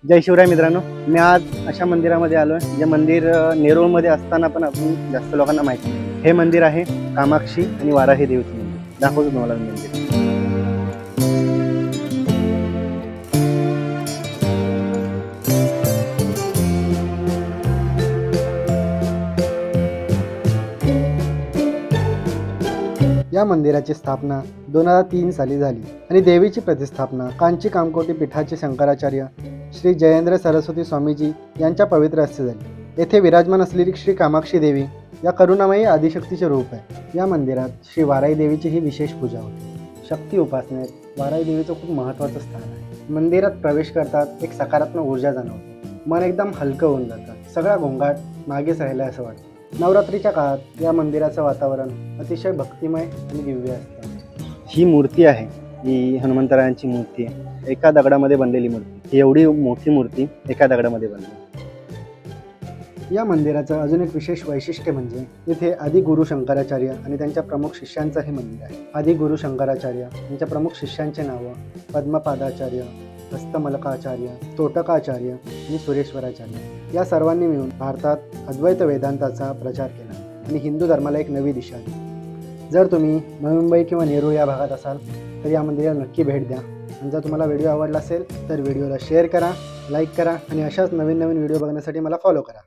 जय शिवराय मित्रांनो, मी आज अशा मंदिरामध्ये आलो आहे जे मंदिर नेरूळमध्ये असताना पण आपण जास्त लोकांना माहिती नाही. हे मंदिर आहे कामाक्षी आणि वाराही देवीचं मंदिर. दाखवतो तुम्हाला मी मंदिर. या मंदिराची स्थापना 2003 साली झाली आणि देवीची प्रतिस्थापना कांची कामकोटी पीठाचे शंकराचार्य श्री जयेंद्र सरस्वती स्वामीजी यांच्या पवित्र हस्ते झाली. येथे विराजमान असलेली श्री कामाक्षी देवी या करुणामयी आदिशक्तीचे रूप आहे. या मंदिरात श्री वाराई देवीची ही विशेष पूजा होते. शक्ती उपासनेत वाराई देवीचं खूप महत्त्वाचं स्थान आहे. मंदिरात प्रवेश करतात एक सकारात्मक ऊर्जा जाणवते. मन एकदम हलकं होऊन जातं. सगळा गोंगाट मागे राहिला असं वाटतं. नवरात्रीच्या काळात या मंदिराचं वातावरण अतिशय भक्तिमय आणि दिव्य असतं. ही मूर्ती आहे, ही हनुमंतरायांची मूर्ती आहे. एका दगडामध्ये बनलेली मूर्ती. ही एवढी मोठी मूर्ती एका दगडामध्ये बनली. या मंदिराचं अजून एक विशेष वैशिष्ट्य म्हणजे इथे आदि गुरु शंकराचार्य आणि त्यांच्या प्रमुख शिष्यांचं हे मंदिर आहे. आदि गुरु शंकराचार्य यांच्या प्रमुख शिष्यांचे नावं पद्मपादाचार्य, हस्तमलकाचार्य, तोटकाचार्य आणि सुरेश्वराचार्य या सर्वांनी मिळून भारतात अद्वैत वेदांताचा प्रचार केला आणि हिंदू धर्माला एक नवी दिशा दिली. जर तुम्ही नवी मुंबई किंवा नेरूळ या भागात असाल तर या मंदिराला नक्की भेट द्या. आणि जर तुम्हाला व्हिडिओ आवडला असेल तर व्हिडिओला शेअर करा, लाईक करा आणि अशाच नवीन नवीन व्हिडिओ बघण्यासाठी मला फॉलो करा.